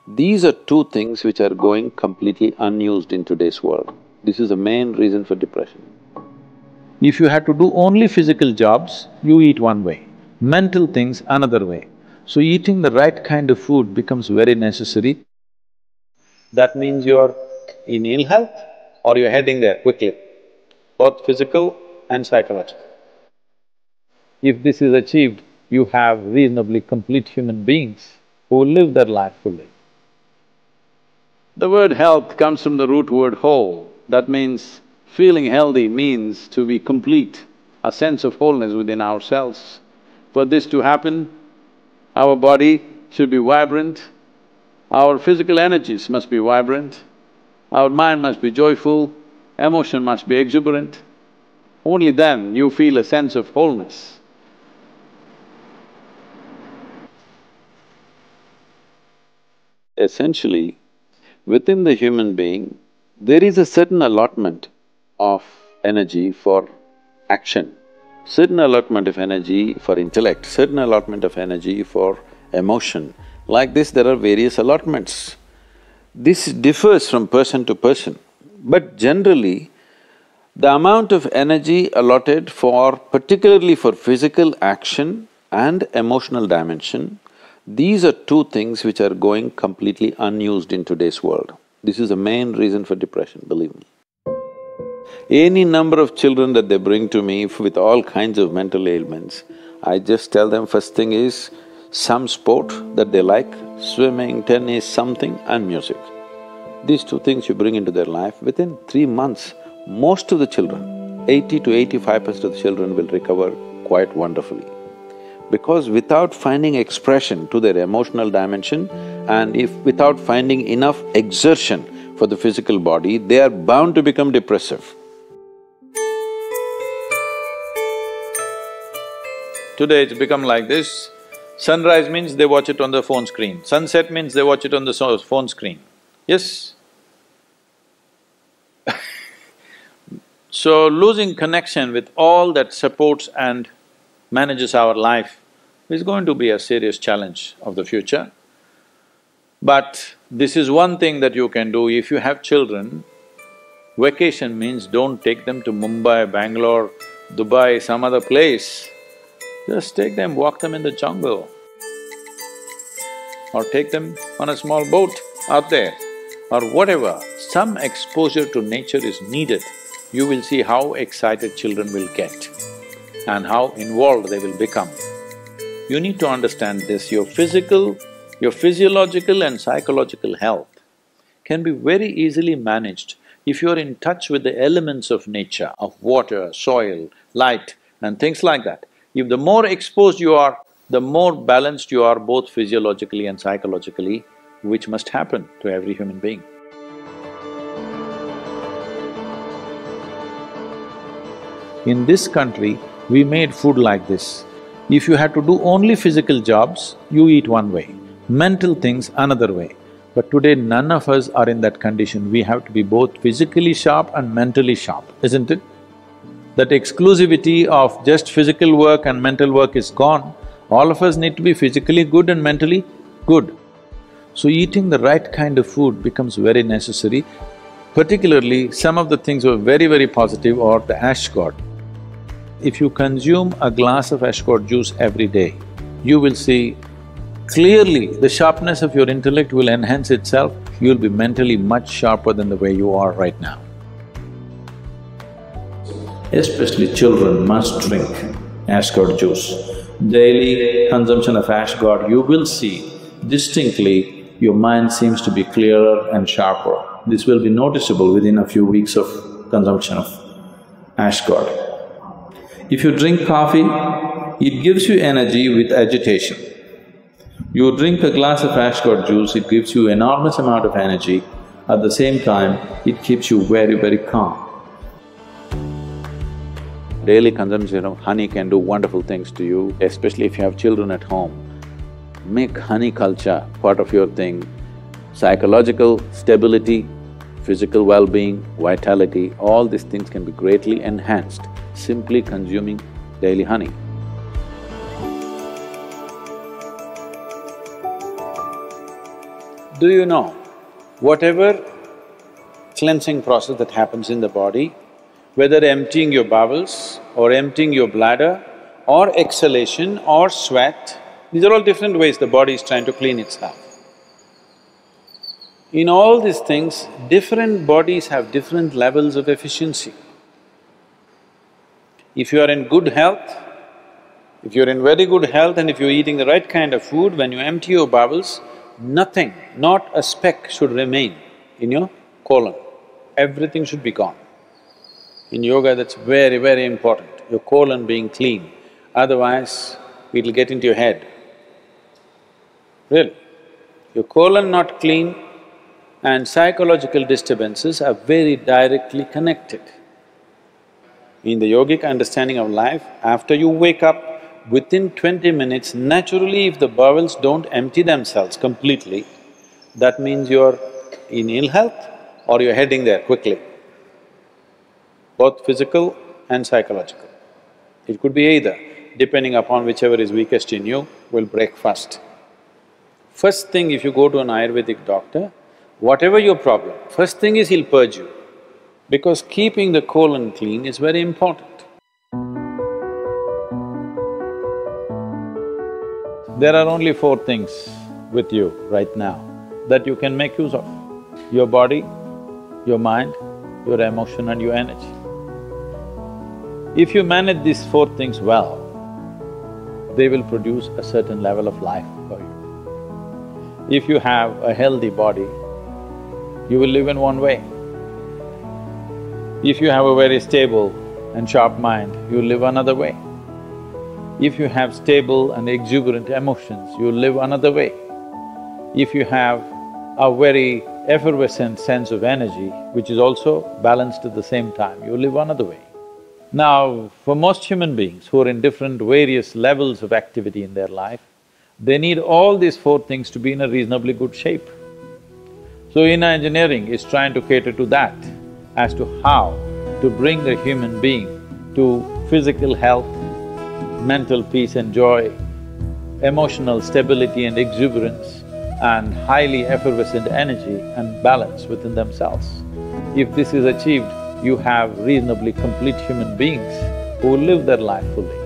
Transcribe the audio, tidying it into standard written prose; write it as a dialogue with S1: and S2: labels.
S1: These are two things which are going completely unused in today's world. This is the main reason for depression. If you had to do only physical jobs, you eat one way, mental things another way. So eating the right kind of food becomes very necessary. That means you're in ill health or you're heading there quickly, both physical and psychological. If this is achieved, you have reasonably complete human beings who live their life fully. The word health comes from the root word whole. That means feeling healthy means to be complete, a sense of wholeness within ourselves. For this to happen, our body should be vibrant, our physical energies must be vibrant, our mind must be joyful, emotion must be exuberant. Only then you feel a sense of wholeness. Essentially, within the human being, there is a certain allotment of energy for action, certain allotment of energy for intellect, certain allotment of energy for emotion. Like this, there are various allotments. This differs from person to person, but generally, the amount of energy allotted for… particularly for physical action and emotional dimension, these are two things which are going completely unused in today's world. This is the main reason for depression, believe me. Any number of children that they bring to me with all kinds of mental ailments, I just tell them first thing is some sport that they like, swimming, tennis, something, and music. These two things you bring into their life, within 3 months, most of the children, 80 to 85% of the children will recover quite wonderfully. Because without finding expression to their emotional dimension and if without finding enough exertion for the physical body, they are bound to become depressive. Today it's become like this, sunrise means they watch it on the phone screen, sunset means they watch it on the phone screen. Yes? So losing connection with all that supports and manages our life is going to be a serious challenge of the future. But this is one thing that you can do. If you have children, vacation means don't take them to Mumbai, Bangalore, Dubai, some other place. Just take them, walk them in the jungle. Or take them on a small boat out there, or whatever. Some exposure to nature is needed. You will see how excited children will get and how involved they will become. You need to understand this, your physiological and psychological health can be very easily managed if you're in touch with the elements of nature, of water, soil, light and things like that. If the more exposed you are, the more balanced you are both physiologically and psychologically, which must happen to every human being. In this country, we made food like this. If you had to do only physical jobs, you eat one way, mental things another way. But today none of us are in that condition, we have to be both physically sharp and mentally sharp, isn't it? That exclusivity of just physical work and mental work is gone. All of us need to be physically good and mentally good. So eating the right kind of food becomes very necessary. Particularly, some of the things were very positive are the ash god. If you consume a glass of ash god juice every day, you will see clearly the sharpness of your intellect will enhance itself, you'll be mentally much sharper than the way you are right now. Especially children must drink ash god juice. Daily consumption of ash god, you will see distinctly your mind seems to be clearer and sharper. This will be noticeable within a few weeks of consumption of ash god. If you drink coffee, it gives you energy with agitation. You drink a glass of ash god juice, it gives you enormous amount of energy. At the same time, it keeps you very calm. Daily consumption of honey can do wonderful things to you, especially if you have children at home. Make honey culture part of your thing. Psychological stability, physical well-being, vitality, all these things can be greatly enhanced simply consuming daily honey. Do you know, whatever cleansing process that happens in the body, whether emptying your bowels or emptying your bladder or exhalation or sweat, these are all different ways the body is trying to clean itself. In all these things, different bodies have different levels of efficiency. If you are in good health, if you're in very good health and if you're eating the right kind of food, when you empty your bowels, nothing, not a speck should remain in your colon. Everything should be gone. In yoga, that's very, very important, your colon being clean. Otherwise, it'll get into your head. Really. Your colon not clean and psychological disturbances are very directly connected. In the yogic understanding of life, after you wake up, within 20 minutes, naturally if the bowels don't empty themselves completely, that means you're in ill health or you're heading there quickly, both physical and psychological. It could be either, depending upon whichever is weakest in you, will break first. First thing, if you go to an Ayurvedic doctor, whatever your problem, first thing is he'll purge you, because keeping the colon clean is very important. There are only four things with you right now that you can make use of: your body, your mind, your emotion and your energy. If you manage these four things well, they will produce a certain level of life for you. If you have a healthy body, you will live in one way. If you have a very stable and sharp mind, you will live another way. If you have stable and exuberant emotions, you will live another way. If you have a very effervescent sense of energy, which is also balanced at the same time, you will live another way. Now, for most human beings who are in different various levels of activity in their life, they need all these four things to be in a reasonably good shape. So inner engineering is trying to cater to that, as to how to bring the human being to physical health, mental peace and joy, emotional stability and exuberance, and highly effervescent energy and balance within themselves. If this is achieved, you have reasonably complete human beings who will live their life fully.